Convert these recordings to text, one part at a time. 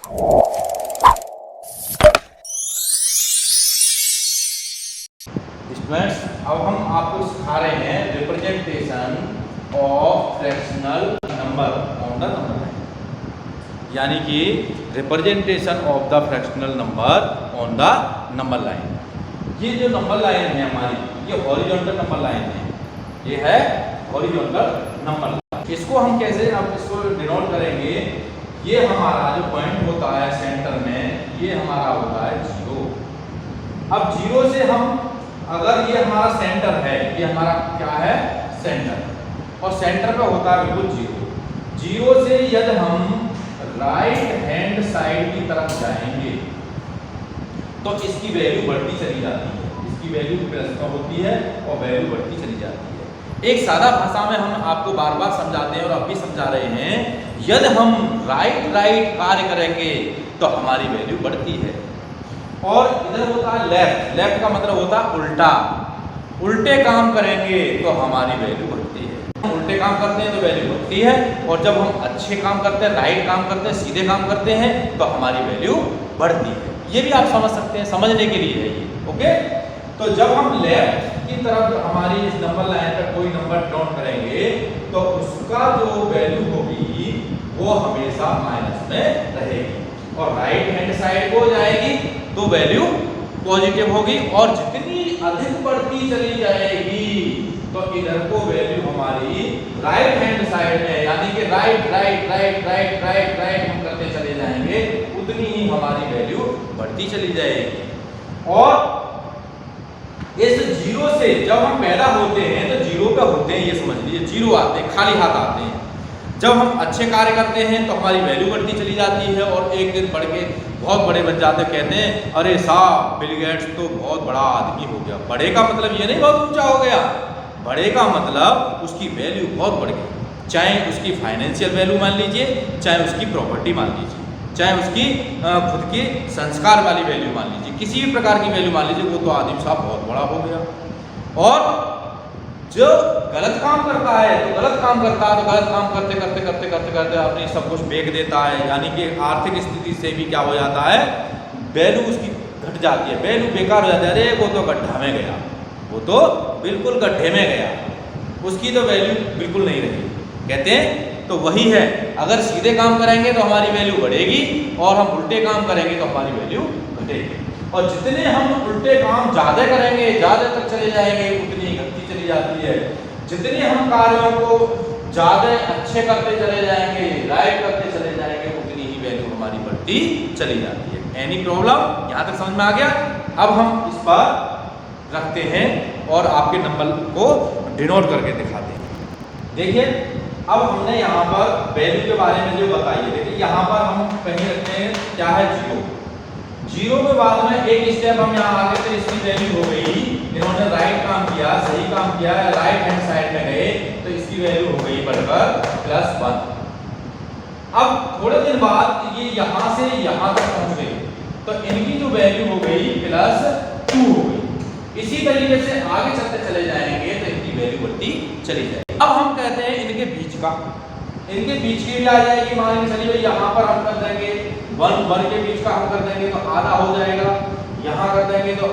Students, अब हम आपको सिखा रहे हैं representation of fractional number on the number line, यानी कि representation of the fractional number on the number line. ये जो नंबर लाइन है हमारी, ये हॉरिजॉन्टल नंबर लाइन है, ये है हॉरिजॉन्टल नंबर लाइन। इसको हम कैसे अब इसको डिनोट करेंगे? ये हमारा जो पॉइंट होता है सेंटर में, ये हमारा होता है 0। अब 0 से हम, अगर ये हमारा सेंटर है, ये हमारा क्या है? सेंटर, और सेंटर पे होता है बिल्कुल 0। 0 से यदि हम राइट हैंड साइड की तरफ जाएंगे तो इसकी वैल्यू बढ़ती चली जाती है, इसकी वैल्यू प्लस में होती है और वैल्यू बढ़ती चली जाती है। एक सादा भाषा में हम आपको बार बार समझाते हैं और अब भी समझा रहे हैं, यदि हम राइट कार्य करेंगे तो हमारी वैल्यू बढ़ती है। और इधर होता है लेफ्ट का मतलब होता है उल्टा, उल्टे काम करेंगे तो हमारी वैल्यू बढ़ती है। उल्टे काम करते हैं तो वैल्यू बढ़ती है, और जब हम अच्छे काम करते हैं, राइट काम करते हैं, सीधे काम करते हैं तो हमारी वैल्यू बढ़ती है। ये भी आप समझ सकते हैं, समझने के लिए है ये, ओके। तो जब हम लेफ्ट की तरफ हमारी इस नंबर लाइन पर कोई नंबर नोट करेंगे तो उसका जो वैल्यू होगी वो हमेशा माइनस में रहेगी, और राइट हैंड साइड को जाएगी तो वैल्यू पॉजिटिव होगी, और जितनी अधिक बढ़ती चली जाएगी तो इधर को वैल्यू हमारी राइट हैंड साइड में, यानी कि राइट हम करते चले जाएंगे, उतनी ही हमारी वैल्यू बढ़ती चली जाएगी। और इस 0 से जब हम पैदा होते हैं तो 0 पे होते हैं, ये समझ लीजिए 0 आते हैं, खाली हाथ आते हैं। जब हम अच्छे कार्य करते हैं तो हमारी वैल्यू बढ़ती चली जाती है, और एक दिन बढ़ के बहुत बड़े बन जाते हैं। कहते हैं अरे साहब बिल गेट्स तो बहुत बड़ा आदमी हो गया। बड़े का मतलब ये नहीं बहुत ऊंचा हो गया, बड़े का मतलब उसकी वैल्यू बहुत बढ़ गई। चाहे उसकी फाइनेंशियल वैल्यू मान लीजिए, चाहे उसकी प्रॉपर्टी मान लीजिए, चाहे उसकी खुद की संस्कार वाली वैल्यू मान लीजिए, किसी भी प्रकार की वैल्यू मान लीजिए, वो तो आदमी साहब बहुत बड़ा हो गया। और जो गलत काम करता है तो गलत काम करते अपनी सब कुछ बेच देता है, यानी कि आर्थिक स्थिति से भी क्या हो जाता है, वैल्यू उसकी घट जाती है, वैल्यू बेकार हो जाती है। अरे वो तो गड्ढा में गया, वो तो बिल्कुल गड्ढे में गया, उसकी तो वैल्यू बिल्कुल नहीं रही। कहते हैं तो वही है, अगर सीधे काम करेंगे तो हमारी वैल्यू बढ़ेगी, और हम उल्टे काम करेंगे तो हमारी वैल्यू घटेगी। और जितने हम उल्टे काम ज़्यादा करेंगे, ज़्यादा तक चले जाएंगे, उतनी घटती चली जाती है। जितने हम कार्यों को ज़्यादा अच्छे करते चले जाएंगे, राइट करते चले जाएंगे, उतनी ही वैल्यू हमारी बढ़ती चली जाती है। Any problem? यहाँ तक समझ में आ गया? अब हम इस पर रखते हैं और आपके नंबर को डिनोट करके दिखाते हैं। देखिए, अब हमने यहाँ पर वैल्यू के बारे में जो बताई है, देखिए यहाँ पर हम कहीं रखते हैं क्या है 0 के बाद में एक स्टेप हम यहाँ आगे थे, इसकी वैल्यू हो गई, इन्होंने राइट काम किया, सही काम किया, राइट हैंड साइड में गए तो इसकी वैल्यू हो गई बढ़कर +1। अब थोड़े दिन बाद ये यहाँ से यहाँ तक पहुँच गई तो इनकी जो वैल्यू हो गई +2 हो गई। इसी तरीके से आगे चलते चले जाएंगे तो इनकी वैल्यू बढ़ती चली जाएगी। अब हम कहते हैं इनके बीच की भी आ जाएगी, मान के चलिए यहाँ पर हम कर देंगे 1 के बीच का हम कर देंगे तो आधा हो जाएगा, यहाँ कर देंगे तो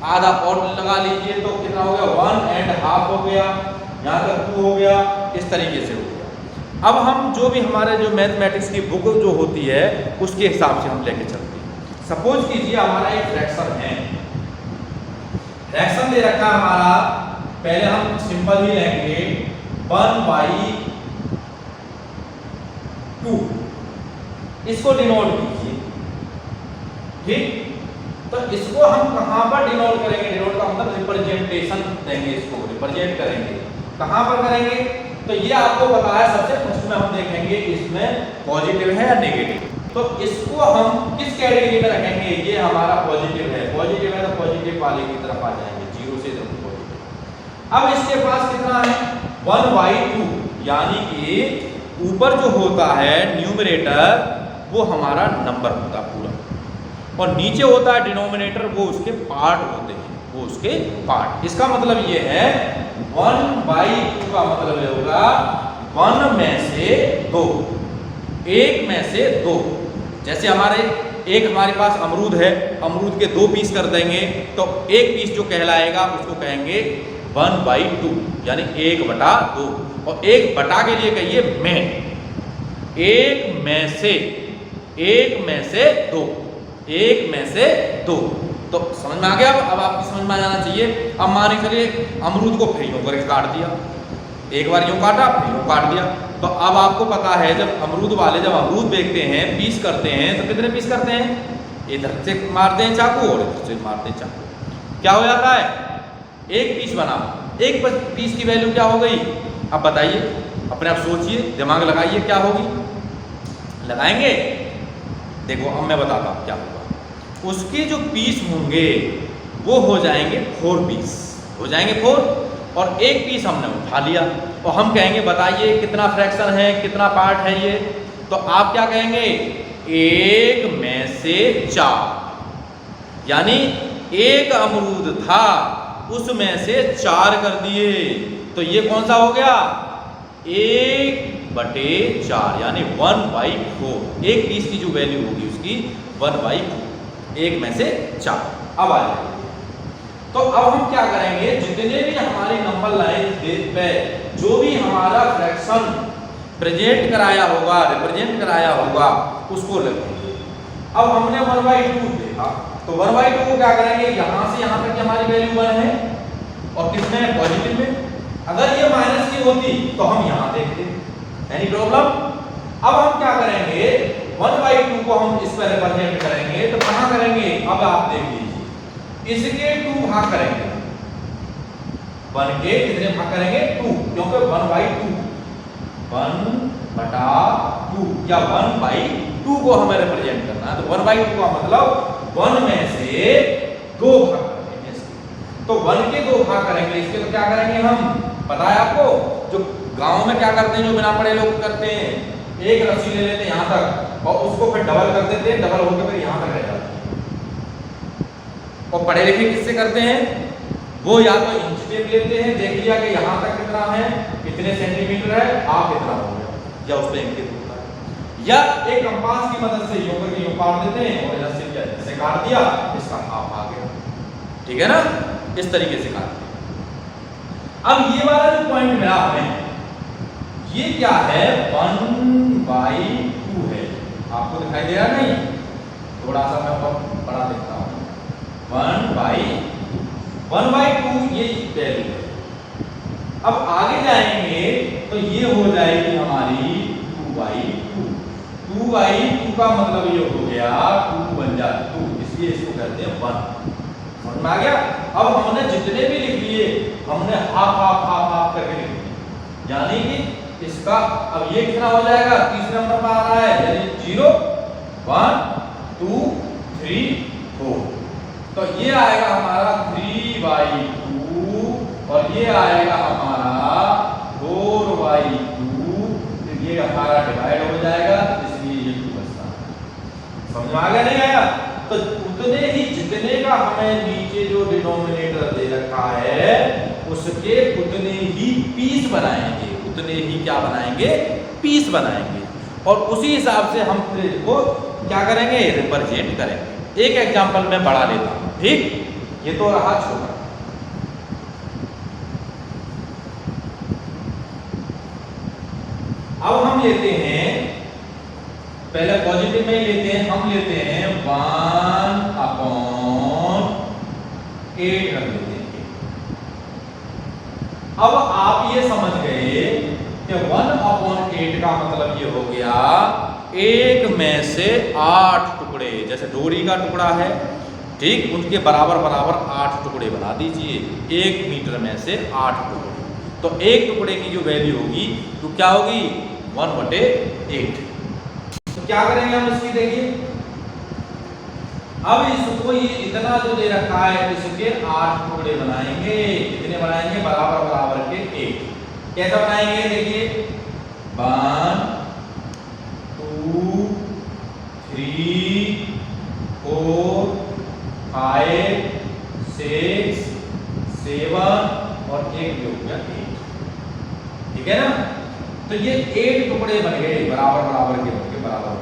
आधा और लगा लीजिए तो कितना हो गया 1.5 हो गया, यहाँ तक 2 हो गया, इस तरीके से हो गया। अब हम जो भी हमारे जो मैथमेटिक्स की बुक जो होती है उसके हिसाब से हम लेके चलते हैं। सपोज कीजिए हमारा एक फ्रैक्शन है, फ्रैक्शन दे रखा है हमारा, पहले हम सिंपल ही लेंगे 1/2, इसको डिनोट कीजिए, ठीक। तो इसको हम कहाँ पर डिनोट करेंगे? डिनोट का मतलब रिप्रेजेंटेशन देंगे, इसको रिप्रेजेंट करेंगे। कहाँ पर करेंगे? तो ये आपको पता है, सबसे फर्स्ट में हम देखेंगे इसमें पॉजिटिव है या नेगेटिव। तो इसको हम किस कैटेगरी में रखेंगे? ये हमारा पॉजिटिव है, पॉजिटिव है तो पॉजिटिव वाले की तरफ आ जाएंगे, 0 से तो पॉजिटिव। अब इसके पास कितना है 1/2, यानी कि ऊपर जो होता है न्यूमरेटर वो हमारा नंबर होता है पूरा, और नीचे होता है डिनोमिनेटर, वो उसके पार्ट होते हैं, वो उसके पार्ट। इसका मतलब ये है 1/2 का मतलब ये होगा 1 में से 2, 1 में से 2, जैसे हमारे पास अमरूद है, अमरूद के 2 पीस कर देंगे तो एक पीस जो कहलाएगा उसको कहेंगे 1/2, यानी 1/2। और 1/, के लिए कहिए में, एक में से 2, एक में से 2। तो समझ में आ गया? अब आपकी समझ में आ जाना चाहिए। अब मान के चलिए अमरूद को फिर यूं करके काट दिया, एक बार यूं काटा फिर यूं काट दिया। तो अब आपको पता है जब अमरूद वाले जब अमरूद बेचते हैं, पीस करते हैं, तो कितने पीस करते हैं? इधर से मारते हैं चाकू और इधर से मारते हैं चाकू। क्या हो जाता है? एक पीस बना। एक पीस की वैल्यू क्या हो गई? अब बताइए, अपने आप सोचिए, दिमाग लगाइए, क्या होगी? लगाएंगे? देखो अब मैं बताता हूँ क्या होगा। उसके जो पीस होंगे वो हो जाएंगे 4 पीस, हो जाएंगे 4। और एक पीस हमने उठा लिया और हम कहेंगे बताइए कितना फ्रैक्शन है, कितना पार्ट है ये? तो आप क्या कहेंगे? 1 में से 4, यानी एक अमरूद था उसमें से 4 कर दिए, तो ये कौन सा हो गया? 1/4, यानी 1/4। एक पीस की जो वैल्यू होगी उसकी 1/4, 1 में से 4। अब आ जाए, तो अब हम क्या करेंगे? जितने भी हमारी नंबर लाइन पे जो भी हमारा फ्रैक्शन प्रेजेंट कराया होगा, रिप्रेजेंट कराया होगा, उसको लिखेंगे। अब हमने 1/2 देखा, तो 1/2 को क्या करेंगे? यहां से यहां तक की हमारी वैल्यू 1 है और किसमें? पॉजिटिव में। अगर ये माइनस की होती तो हम यहां देखते, एनी प्रॉब्लम? अब हम क्या करेंगे? 1/2 को हम इस पर रिप्रेजेंट करेंगे, तो कहां करेंगे? अब आप देख लीजिए, इसके 2 भाग करेंगे। 1 के कितने भाग करेंगे? 2, क्योंकि 1/2, 1/2 या 1/2 को हमें रिप्रेजेंट करना है। तो 1/2 का मतलब 1 में से 2 भाग करेंगे। तो 1 के 2 भाग करेंगे, इसके तो क्या करेंगे हम? पता है आपको, जो गांव में क्या करते हैं, जो बिना पढ़े लोग करते हैं, एक रस्सी ले लेते हैं यहां तक और उसको फिर डबल कर देते हैं, डबल होकर फिर यहां तक रह जाता है। और पढ़े लिखे किससे करते हैं? वो या तो इंच टेप लेते हैं, देख लिया कि यहाँ तक कितना है, कितने सेंटीमीटर है, आप इतना हो गया, या उस पर इंगित होता है। या एक कंपास की मदद से यूं करके यूं काट देते हैं और इधर से काट दिया, इसका आप आ गया। ठीक है ना? इस तरीके से काट दिया। अब ये वाला जो पॉइंट मिला हमें, ये क्या है? 1/2 है। आपको दिखाई दे रहा नहीं? थोड़ा सा मैं और बड़ा देखता हूँ। 1/2 ये वैल्यू है। अब आगे जाएंगे तो ये हो जाएगी हमारी 2/2। 2/2 का मतलब ये हो गया 2 बन जाता 2, इसलिए इसको कहते हैं 1। समझ में आ गया? अब हमने जितने भी लिख लिए, हमने हाफ करके लिख दिए, यानी कि इसका अब ये कितना हो जाएगा? तीसरे नंबर पर आ रहा है, यानी 0, 1, 2, 3, 4। तो ये आएगा हमारा 3/2 और ये आएगा हमारा 4/2। तो ये हमारा डिवाइड हो जाएगा, इसलिए ये 2 बचता है। समझ में आ गया? नहीं आया? तो उतने ही जितने का हमें नीचे जो डिनोमिनेटर दे रखा है उसके उतने ही पीस बनाएंगे, उतने ही क्या बनाएंगे? पीस बनाएंगे। और उसी हिसाब से हम फिर इसको क्या करेंगे? रिप्रेजेंट करेंगे। एक एग्जांपल मैं बड़ा लेता हूं, ठीक? ये तो रहा छोटा। अब हम लेते हैं, पहले पॉजिटिव में ही लेते हैं, हम लेते हैं 1/8 रख लेते हैं। अब आप ये समझ गए कि 1/8 का मतलब ये हो गया 1 में से 8 टुकड़े, जैसे डोरी का टुकड़ा है, ठीक, उनके बराबर 8 टुकड़े बना दीजिए। 1 मीटर में से 8 टुकड़े, तो एक टुकड़े की जो वैल्यू होगी तो क्या होगी? 1/8। तो क्या करेंगे हम इसकी? देखिए, अब इसको ये इतना जो दे रखा है, इसके 8 टुकड़े बनाएंगे। कितने बनाएंगे? बराबर के 8। कैसा बनाएंगे? देखिए, 1, 2, 3, 4, 5, 6, 7 और एक भी हो गया 8। ठीक है ना? तो ये 8 टुकड़े बन गए, बराबर के बराबर।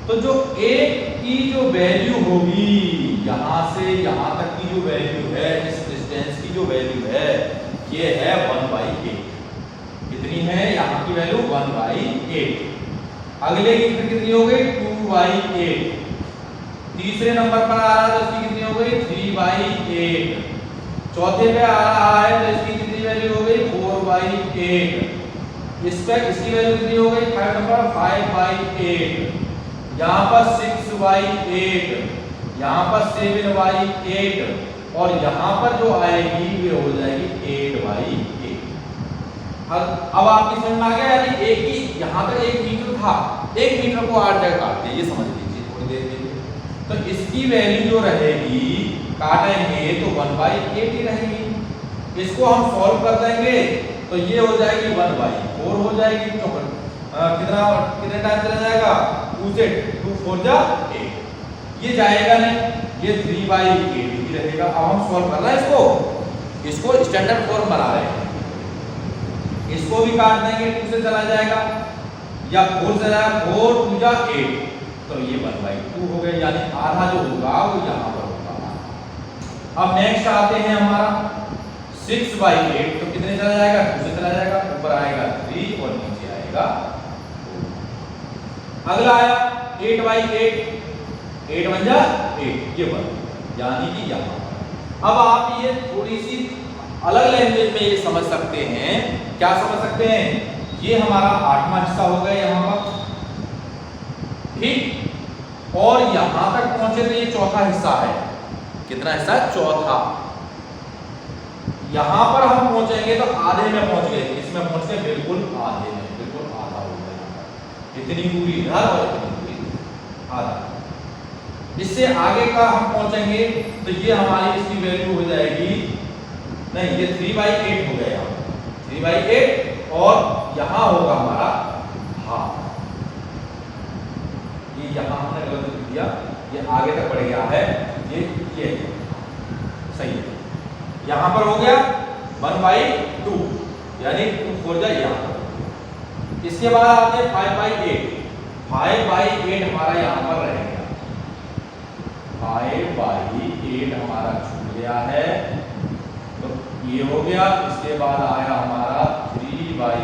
तो जो एट की जो वैल्यू होगी, यहां से यहां तक की जो वैल्यू है, इस डिस्टेंस की जो वैल्यू है, ये है 1/8। कितनी है यहाँ की वैल्यू? 1/8। अगले की फिर कितनी हो गई? 2/8। तीसरे नंबर पर आ रहा है तो इसकी कितनी हो गई? 3/8। चौथे पे आ रहा है तो इसकी कितनी वैल्यू हो गई? 4/8। इस पे इसकी वैल्यू कितनी हो गई? Third number 5/8। यहाँ पर 6/8, यहाँ पर 7/8 और यहाँ पर जो आएगी ये हो जाएगी 8/8। अब आपकी समझ में आ गया? यानी एक ही यहाँ तक 1 मीटर था, 1 मीटर को 8 जगह काटते हैं, ये समझ लीजिए थोड़ी देर के लिए। तो इसकी वैल्यू जो रहेगी, काटेंगे तो 1/8 ही रहेगी। इसको हम सॉल्व कर देंगे तो ये हो जाएगी 1/4 हो जाएगी। तो कितने टाइम चला जाएगा? 2 से 2 4 जा 8। ये जाएगा नहीं, ये 3/8 ही रहेगा। अब हम सॉल्व कर रहे हैं इसको स्टैंडर्ड फॉर्म बना रहे हैं। इसको भी काट देंगे, 2 से चला जाएगा या 4 से जाएगा, 4 2 जा 8, तो ये 1/2 हो गया। यानी आधा जो होगा वो यहाँ पर होगा। अब नेक्स्ट आते हैं हमारा 6/8, तो कितने चला जाएगा? 2 से चला जाएगा, ऊपर आएगा 3 और नीचे आएगा 4। अगला आया 8/8, 8 1 जा 8, ये 1, यानी कि यहाँ। अब आप ये थोड़ी सी अलग लैंग्वेज में ये समझ सकते हैं। क्या समझ सकते हैं? ये हमारा 8वां हिस्सा हो गया यहाँ पर, ठीक, और यहां तक पहुंचे तो ये चौथा हिस्सा है। कितना हिस्सा? चौथा। यहां पर हम पहुंचेंगे तो आधे में पहुंच गए, इसमें पहुंच गए बिल्कुल आधे में, बिल्कुल आधा हो गया। इतनी दूरी इधर और इतनी दूरी आधा। इससे आगे का हम पहुंचेंगे तो ये हमारी इसकी वैल्यू हो जाएगी, नहीं ये 3/8 हो गया, 3/8 और यहां होगा हमारा हाफ। ये यहां हमने गलत लिख दिया, ये आगे तक बढ़ गया है, ये सही है। यहां पर हो गया 1/2, यानी 2 4 जा यहाँ पर। इसके बाद आते हैं 5/8, 5/8 हमारा यहाँ पर रहेगा, 5/8 हमारा छूट गया है, तो ये हो गया। इसके बाद आया हमारा 3/4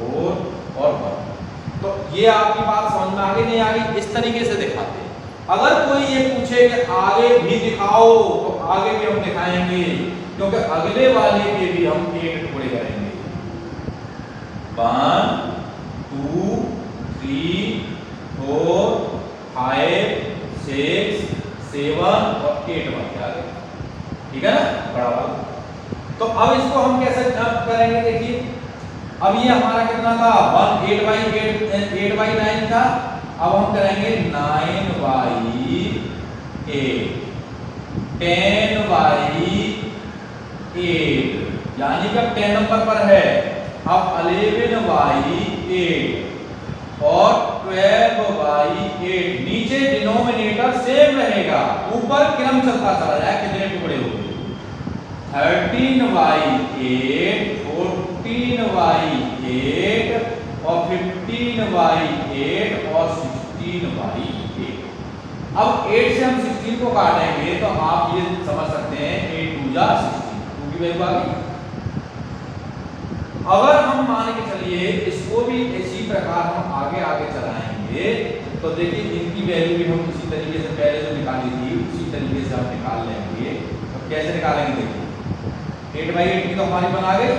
और 1। तो ये आपकी बात समझ में आ गई नहीं आ गई? इस तरीके से दिखाते हैं। अगर कोई ये पूछे कि आगे भी दिखाओ तो आगे भी हम दिखाएंगे, क्योंकि अगले वाले के भी हम 8 टुकड़े करेंगे। 1 2 3 4 5 6 7 और 8 बन गया, ठीक है ना, बड़ा वाला। तो अब इसको हम कैसे करेंगे? देखिए, अब ये हमारा कितना था? 8/9 था। अब हम करेंगे 9/8, 10/8, यानी कि अब 10 नंबर पर है। अब 11/8 और 12/8। नीचे डिनोमिनेटर सेम रहेगा, ऊपर क्रम चलता चला जाए, कितने टुकड़े हो गए? 13/8, 14/8 और 15/8 और 16/8। अब 8 से हम 16 को काटेंगे तो आप ये समझ सकते हैं 8 2 जा 16, 2 की वैल्यू आ गई। अगर हम मान के चलिए इसको भी इसी प्रकार हम आगे आगे चलाएंगे तो देखिए इनकी वैल्यू भी हम इसी तरीके से पहले जो निकाली थी उसी तरीके से हम निकाल लेंगे। तो कैसे निकालेंगे? देखिए 8/8 की तो हमारी बना गई।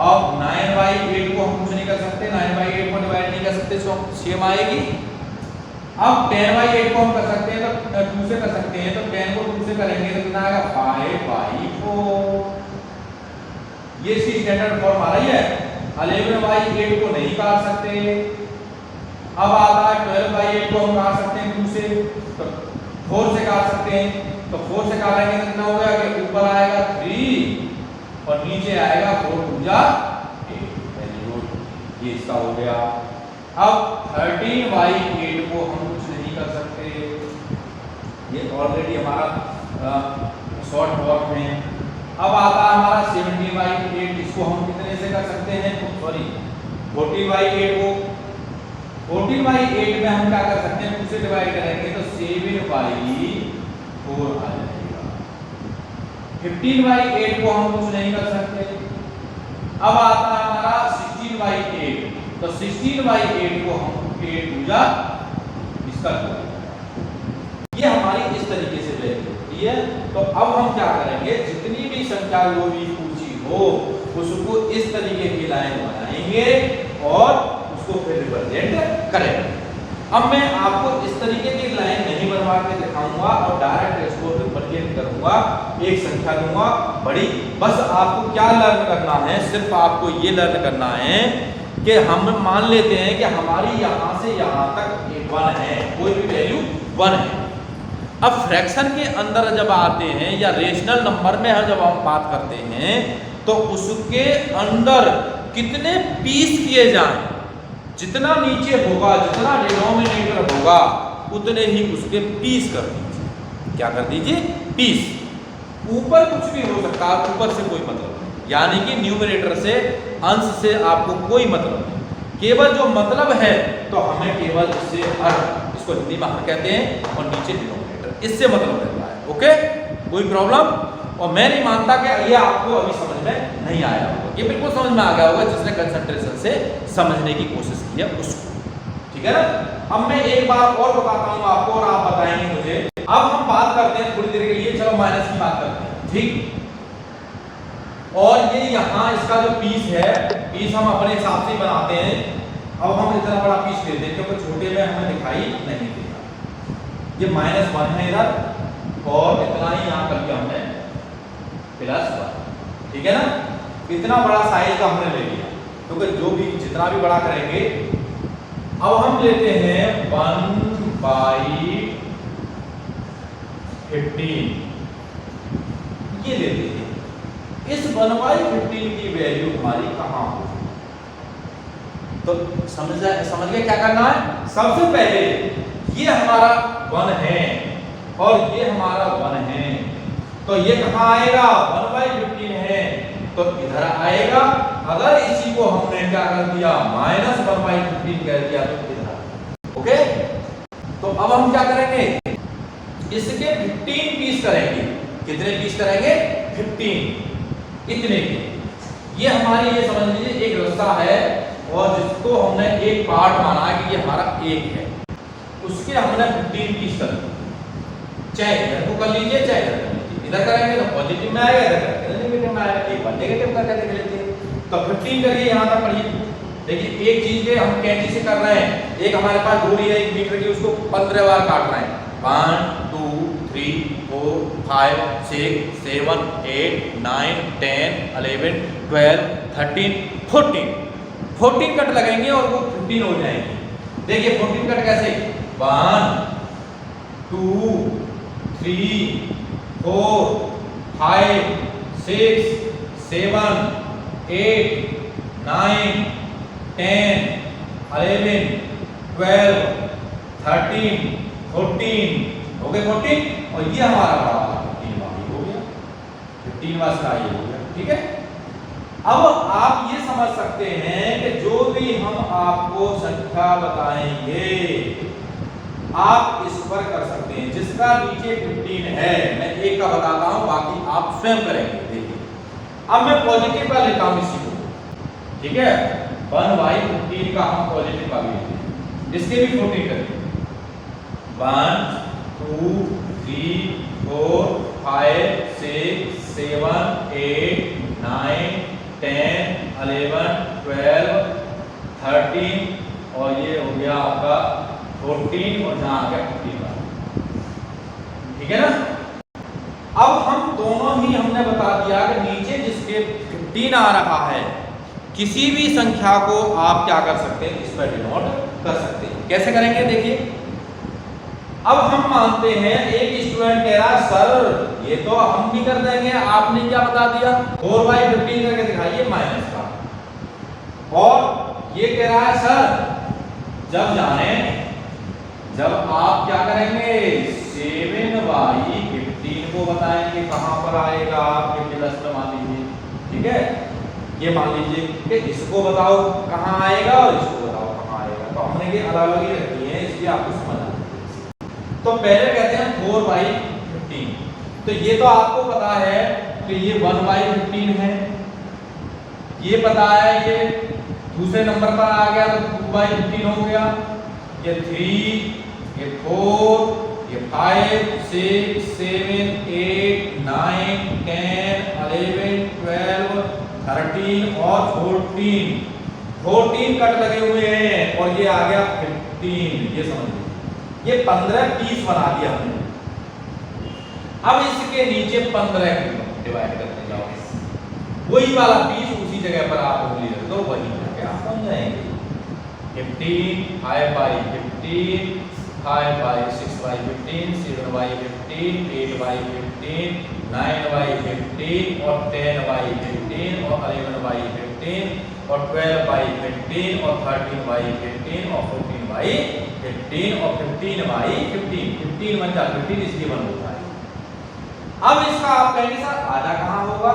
अब 9/8 को हम कुछ नहीं कर सकते, 9/8 को डिवाइड नहीं कर सकते, सो सेम आएगी। अब 10/8 को हम कर सकते हैं तो 2 से कर सकते हैं, तो 10 को 2 से करेंगे तो कितना आएगा? 5/4। ये इसकी स्टैंडर्ड फॉर्म आ रही है। 11/8 को नहीं काट सकते। अब आता है 12/8 को हम काट सकते हैं 2 से, तो 4 से काट सकते हैं। तो 4 से काटेंगे तो कितना हो गया कि ऊपर आएगा 3 और नीचे आएगा 4 2 जा 8। वेरी गुड, ये इसका हो गया। अब 13/8 को हम कुछ नहीं कर सकते, ये ऑलरेडी हमारा शॉर्ट फॉर्म है। अब आता है हमारा 70/8, इसको हम कितने से कर सकते हैं? सॉरी 40/8 को 14/8 में हम क्या कर सकते हैं, 2 से डिवाइड करेंगे तो 7/4 आ जाएगा। 15/8 को हम कुछ नहीं कर सकते। अब आता है हमारा 16/8, तो 16/8 को हम 8 दूजा इसका ये हमारी इस तरीके से वैल्यू होती है। तो अब हम क्या करेंगे, जितनी भी संख्या जो भी पूछी हो उसको इस तरीके की लाइन बनाएंगे और उसको फिर रिप्रेजेंट करेंगे। अब मैं आपको इस तरीके की लाइन नहीं बनवा के दिखाऊंगा और डायरेक्ट इसको रिप्रेजेंट करूंगा, एक संख्या दूंगा बड़ी। बस आपको क्या लर्न करना है, सिर्फ आपको ये लर्न करना है कि हम मान लेते हैं कि हमारी यहां से यहां तक 1 है, कोई भी वैल्यू 1 है। अब फ्रैक्शन के अंदर जब आते हैं या रेशनल नंबर में जब हम बात करते हैं तो उसके अंदर कितने पीस किए जाएं, जितना नीचे होगा, जितना डिनोमिनेटर होगा उतने ही उसके पीस कर दीजिए। क्या कर दीजिए, पीस। ऊपर कुछ भी हो सकता है, ऊपर से कोई मतलब नहीं, यानी कि न्यूमरेटर से, अंश से आपको कोई मतलब नहीं। केवल जो मतलब है तो हमें केवल इससे इसको हिंदी में हर कहते हैं और नीचे डिनोमिनेटर, इससे मतलब रहता है। ओके, कोई प्रॉब्लम? और मैं नहीं मानता कि ये आपको अभी समझ में नहीं आया होगा, ये बिल्कुल समझ में आ गया होगा जिसने कंसंट्रेशन से समझने की कोशिश की है उसको। ठीक है ना? अब मैं एक बार और बताता हूं आपको और आप बताएंगे मुझे। अब हम बात करते हैं थोड़ी देर के लिए, चलो माइनस की बात करते हैं, ठीक। और ये यहाँ इसका जो पीस है, पीस हम अपने हिसाब से बनाते हैं। अब हम इतना बड़ा पीस लेते हैं क्योंकि छोटे में हमें दिखाई नहीं देगा। ये -1 है इधर और इतना ही यहाँ कर दिया हमने +1, ठीक है ना? इतना बड़ा साइज का हमने ले लिया क्योंकि जो भी जितना भी बड़ा करेंगे। अब हम लेते हैं 1/15, ये लेते हैं। इस 1/15 की वैल्यू हमारी कहाँ होगी? तो समझ गए क्या करना है? सबसे पहले ये हमारा 1 है और ये हमारा 1 है, तो ये कहाँ आएगा? 1/15 है तो इधर आएगा। अगर इसी को हमने क्या कर दिया, -1/15 कर दिया तो इधर। ओके, तो अब हम क्या करेंगे, इसके 15 पीस करेंगे। कितने पीस करेंगे? 15, इतने के। ये हमारी, ये समझ लीजिए एक रस्सा है और जिसको हमने एक पार्ट माना कि ये हमारा 1 है, उसके हमने 15 पीस कर दिए। चाहे इधर को कर लीजिए चाहे इधर कर लीजिए। इधर करेंगे तो पॉजिटिव में आएगा, इधर करेंगे तो नेगेटिव में आएगा। एक बार नेगेटिव करके देख लेते हैं। तो 15 करिए, यहाँ तक पढ़िए। देखिए एक चीज के हम कैंची से कर रहे हैं, एक हमारे पास दूरी है 1 मीटर की, उसको 15 बार काटना है। 1 2 3 4 5 6 7 8 9 10 11 12 13 14 कट लगेंगे और वो 15 हो जाएंगे। देखिए 14 कट कैसे, 1 2 3 4 5 6 7 8 9 10 11 12 13 14 हो गए 14। और ये हमारा बड़ा 15 हो गया, 15वां का ये हो गया। ठीक है, अब आप ये समझ सकते हैं कि जो भी हम आपको संख्या बताएंगे आप इस पर कर सकते हैं। जिसका नीचे 15 है, मैं एक का बताता हूं, बाकी आप स्वयं करेंगे। देखिए अब मैं पॉजिटिव का लेता हूं इसी को, ठीक है। 1/15 का हम पॉजिटिव का भी लेते हैं, इसके भी 14 करेंगे। 1 2 3 4 5 6 7 8 9 10 11 12 13 और ये हो गया आपका 14 और यहाँ आ गया 15। ठीक है ना? अब हम दोनों ही हमने बता दिया कि नीचे जिसके 15 आ रहा है, किसी भी संख्या को आप क्या कर सकते हैं, इस पर डिनोट कर सकते हैं। कैसे करेंगे देखिए। अब हम मानते हैं एक स्टूडेंट कह रहा सर ये तो हम भी कर देंगे, आपने क्या बता दिया 4/15 करके दिखाइए माइनस का। और ये कह रहा है सर जब आप क्या करेंगे 7/15 को बताएंगे कहां पर आएगा आपके प्लस में मान लीजिए। ठीक है, ये मान लीजिए कि इसको बताओ कहां आएगा और इसको बताओ कहां आएगा। तो हमने करेंगे अलग अलग ही रखी है, इसलिए आपको समझ आना। तो पहले कहते हैं 4/15। तो ये तो आपको पता है कि ये 1/15 है, ये पता है, ये दूसरे नंबर पर आ गया तो 2/15 हो गया, ये 3, ये 4, ये 5, 6, 7, 8, 9, 10, 11, 12, 13 और 14 कट लगे हुए हैं और ये आ गया 15। ये समझ लीजिए, ये 15 20 बना दिया हमने। अब इसके नीचे 15 को डिवाइड करते जाओ, वही वाला 20 उसी जगह पर आप उंगली रख दो, वही करके आप समझ जाएंगे। 15 5/15, 5/6/15, 7/15, 8/15, 9/15 और 10/15 और 11/15 और 12/15 और 13/15 और 14/15 और 15/15। 15 बन जाता है, 15 इसलिए बन होता है। अब इसका आप कहेंगे सर आधा कहाँ होगा?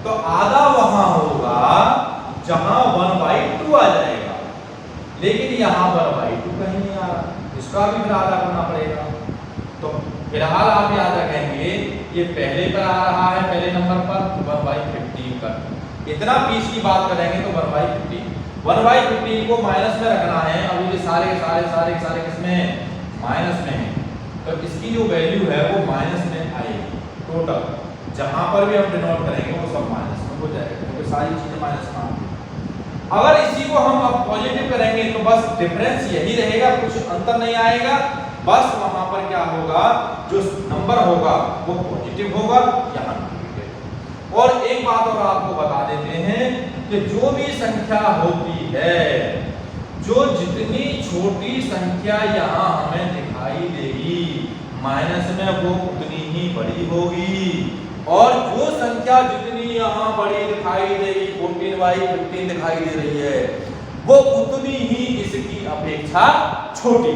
तो आधा वहां होगा जहां 1/2 आ जाएगा, लेकिन यहां 1/2 कहीं नहीं आ रहा, इसका भी फिर आधा करना पड़ेगा। तो फिलहाल आप याद रखेंगे ये पहले पर आ रहा है, पहले नंबर पर 1/15 का। इतना 20 की बात करेंगे तो 1/15 को माइनस में रखना है। अब ये सारे किसमें माइनस में है, तो इसकी जो वैल्यू है वो माइनस में आएगी टोटल। जहां पर भी हम डिनोट करेंगे वो सब माइनस में हो जाएगा, क्योंकि सारी चीजें माइनस में आती हैं। अगर इसी को हम अब पॉजिटिव करेंगे तो बस डिफरेंस यही रहेगा, कुछ अंतर नहीं आएगा। बस वहां पर क्या होगा, जो नंबर होगा वो पॉजिटिव होगा, यहाँ नेगेटिव। और एक बात और आपको बता देते हैं कि जो भी संख्या होती है, जो जितनी छोटी संख्या यहाँ हमें दिखाई देगी माइनस में, वो उतनी ही बड़ी होगी। और जो संख्या जितनी यहाँ बड़ी दिखाई देगी, 14/15 दिखाई दे रही है, वो उतनी ही इसकी अपेक्षा छोटी।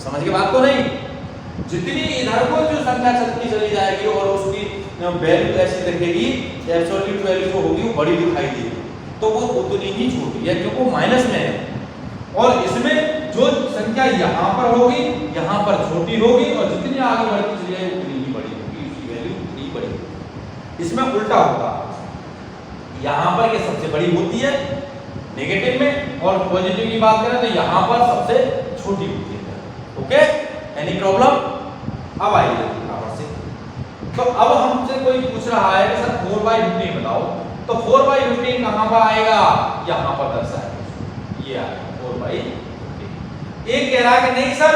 समझ के बात को नहीं? जितनी इधर को जो संख्या चलती चली जाएगी और उसकी वैल्यू ऐसी दिखेगी, एब्सोल्यूट वैल्यू जो होगी वो बड़ी दिखाई देगी, तो वो उतनी ही छोटी है क्योंकि वो माइनस में है। और इसमें जो संख्या यहाँ पर होगी, यहाँ पर छोटी होगी, और जितनी आगे बढ़ती चली जाएगी उतनी ही बड़ी होगी, उसकी वैल्यू उतनी ही बड़ी होगी। इसमें उल्टा होगा, यहाँ पर ये सबसे बड़ी होती है नेगेटिव में, और पॉजिटिव की बात करें तो यहाँ पर सबसे छोटी होती है। Okay, any problem? अब आइए बराबर से। तो अब हमसे कोई पूछ रहा है कि सर 4/15 बताओ, तो 4/15 कहाँ पर आएगा? यहाँ पर दर्शाएगा, ये आएगा 4/15। एक कह रहा है कि नहीं सर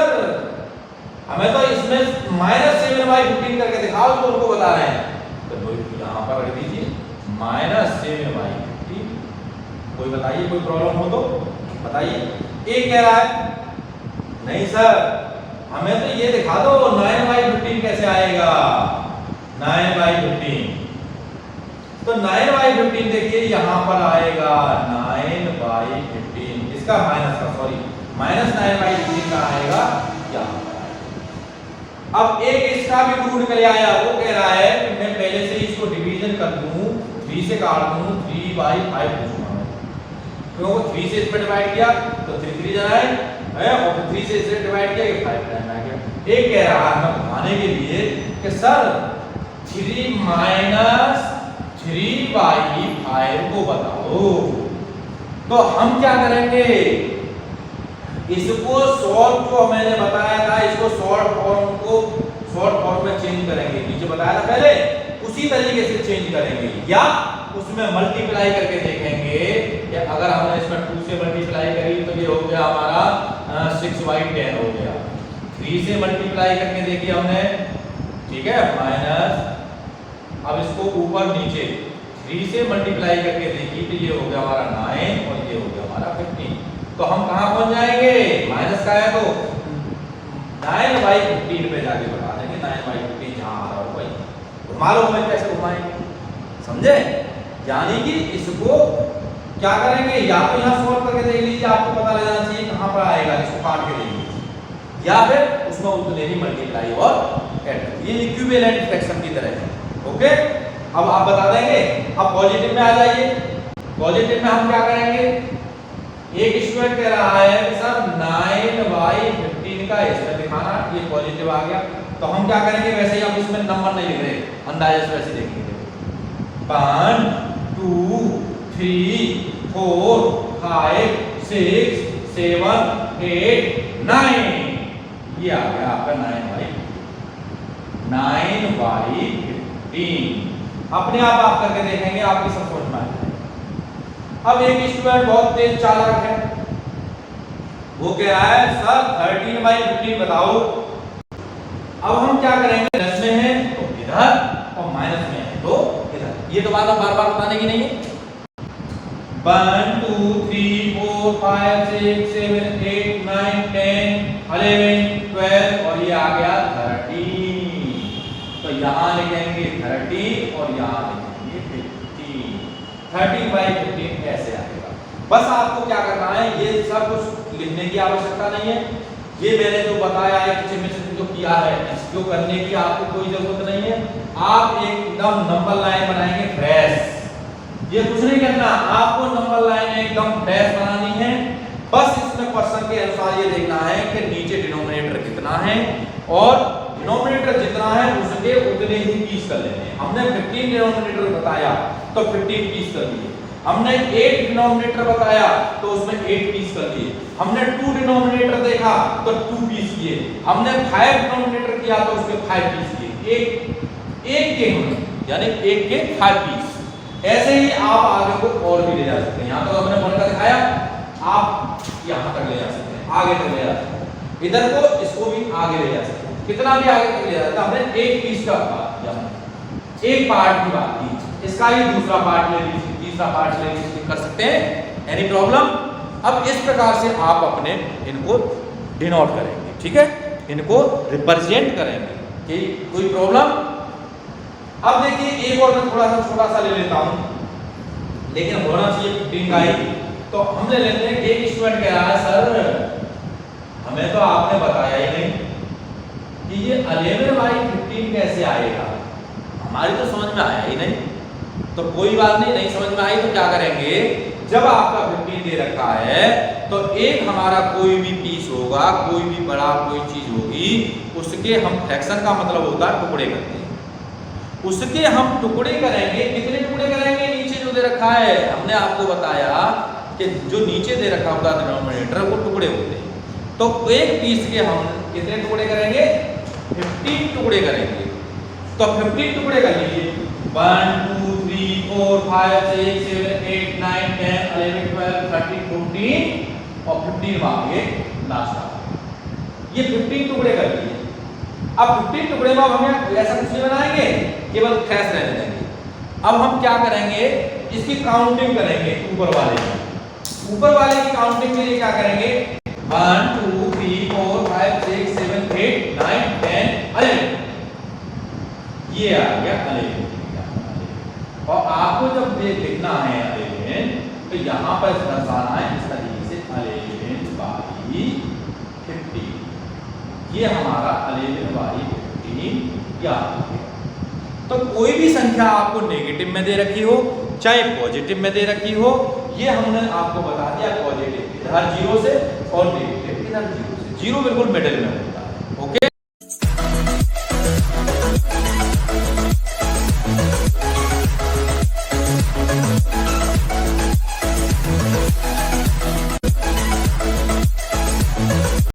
हमें तो इसमें -7/15 करके दिखाओ, तो उनको बता रहे हैं, तो यहाँ पर रख दीजिए -7/15। कोई बताइए, कोई प्रॉब्लम हो तो बताइए। एक कह रहा है नहीं सर हमें तो ये दिखा दो 9/15 कैसे आएगा? 9/15, तो 9/15 देखिए यहाँ पर आएगा 9/15, इसका माइनस का, सॉरी -9/15 का आएगा यहाँ पर आएगा। अब एक इसका भी ढूंढ कर आया, वो कह रहा है कि मैं पहले से इसको डिवीजन कर दूं, 3 से काट दूं, 3/5 पूछूंगा, क्योंकि 3 से इस पर डिवाइड किया तो 3 3 जाए है, और 3 से इसे डिवाइड किया कि 5 टाइम आ गया। एक कह रहा है बताने के लिए कि सर 3 - 3/5 को बताओ। तो हम क्या करेंगे, इसको शॉर्ट जो मैंने बताया था, इसको शॉर्ट फॉर्म में चेंज करेंगे। नीचे बताया था पहले, उसी तरीके से चेंज करेंगे, या उसमें मल्टीप्लाई करके देखेंगे कि अगर हमने इसमें 2 से मल्टीप्लाई करी तो ये हो गया हमारा 6/10 हो गया। 3 से मल्टीप्लाई करके देखिए हमने, ठीक है, माइनस, अब इसको ऊपर नीचे 3 से मल्टीप्लाई करके देखिए तो ये हो गया हमारा 9 और ये हो गया हमारा 15। तो हम कहाँ पहुंच जाएंगे? माइनस का है तो 9/15 पे जाके बता देंगे, 9/15 जहाँ आ रहा हो वही। घुमा लो, मैं कैसे घुमाएंगे, समझे? यानी कि इसको क्या करेंगे, या तो यहाँ सॉल्व करके देख लीजिए, आपको पता लग जाना चाहिए कहाँ पर आएगा, इसको काट के देख लीजिए, या फिर उसमें उतने ही मल्टीप्लाई और ऐड। ये इक्विवेलेंट फ्रैक्शन की तरह है। ओके, अब आप बता देंगे। अब पॉजिटिव में आ जाइए। पॉजिटिव में हम क्या करेंगे, एक स्टूडेंट कह रहा है कि सर 9/15 का इसमें दिखाना, ये पॉजिटिव आ गया। तो हम क्या करेंगे, वैसे ही आप इसमें नंबर नहीं लिख रहे, अंदाजे से वैसे देखेंगे 1 2 3 4 5 6 7 8 9, ये आ गया आपका 9/15। अपने आप करके देखेंगे, आपकी सब समझ में आ जाएगा। अब एक स्टूडेंट बहुत तेज चालाक है, वो कह रहा है सर 13/15 बताओ। अब हम क्या करेंगे, प्लस में है तो इधर और माइनस में है तो इधर। ये तो बात बार बार बताने की नहीं है। 1 2 3 4 5 6 7 8 9 10 11 12 और ये आ गया 13। तो यहां लिखेंगे 30 और यहां लिखेंगे 15। 13/15 कैसे आएगा? बस आपको क्या करना है, ये सब कुछ लिखने की आवश्यकता नहीं है। ये मैंने जो बताया है जो किया है, इसको करने की आपको कोई जरूरत नहीं है। आप एकदम नंबर लाइन बनाएंगे फ्रेश, ये कुछ नहीं करना, आपको नंबर लाइन एकदम फ्रेश बनानी है। बस इसमें पर्सन के अनुसार ये देखना है कि नीचे डिनोमिनेटर कितना है और डिनोमिनेटर जितना है उसके उतने ही पीस कर लेने हैं। हमने 15 डिनोमिनेटर बताया तो 15 पीस कर दिए। हमने 8 डिनोमिनेटर बताया तो उसमें 8 पीस कर दिए। हमने 2 डिनोमिनेटर देखा तो 2 पीस किए। हमने 5 डिनोमिनेटर किया तो उसके 5 पीस किए। एक के यानी एक के 5 पीस। ऐसे ही आप आगे को और भी ले जा सकते हैं। यहाँ तो हमने बनकर दिखाया, आप यहाँ तक ले जा सकते हैं, आगे तक ले जा सकते हैं, इधर को इसको भी आगे ले जा सकते हैं, कितना भी आगे तक ले जा सकते हैं। हमने एक पीस का बात किया, एक पार्ट की बात की, इसका ही दूसरा पार्ट ले लीजिए, तीसरा पार्ट ले लीजिए, कर सकते हैं, एनी प्रॉब्लम? अब इस प्रकार से आप अपने इनको डिनोट करेंगे, ठीक है, इनको रिप्रेजेंट करेंगे कि कोई प्रॉब्लम। अब देखिए एक और मैं थोड़ा सा छोटा सा ले लेता हूं, लेकिन होना चाहिए 15 का ही। तो हम ले लेते हैं, एक स्टूडेंट कह रहा है सर हमें तो आपने बताया ही नहीं कि ये 11/15 कैसे आएगा, हमारी तो समझ में आया ही नहीं। तो कोई बात नहीं समझ में आई तो क्या करेंगे, जब आपका 15 दे रखा है तो एक हमारा कोई भी पीस होगा, कोई भी बड़ा कोई चीज होगी, उसके हम फ्रैक्शन का मतलब होता है टुकड़े करते हैं, उसके हम टुकड़े करेंगे। कितने टुकड़े करेंगे? नीचे जो दे रखा है, हमने आपको बताया कि जो नीचे दे रखा होगा डिनोमिनेटर वो टुकड़े होते हैं। तो एक पीस के हम कितने टुकड़े करेंगे? 15 टुकड़े करेंगे। तो 15 टुकड़े कर लीजिए, 1 2 3 4 5 6 7 8 9 10 11 12 13 14 और 15 आगे लास्ट। ये 15 टुकड़े कर लीजिए। अब 15 टुकड़े में हम ऐसा कुछ नहीं बनाएंगे, केवल फ्रेश रहने देंगे। अब हम क्या करेंगे, इसकी काउंटिंग करेंगे। ऊपर वाले की काउंटिंग के लिए क्या करेंगे, 1 2 3 4 5 6 7 8 9 10 11, ये आ गया 11। और आपको जब ये लिखना है 11 तो यहाँ पर दर्शाना है इस तरीके से 11/15, ये हमारा 11/15 याद रखिएगा। तो कोई भी संख्या आपको नेगेटिव में दे रखी हो चाहे पॉजिटिव में दे रखी हो, ये हमने आपको बता दिया, पॉजिटिव इधर 0 से और नेगेटिव इधर 0 से। 0 बिल्कुल मिडिल में होता है, ओके।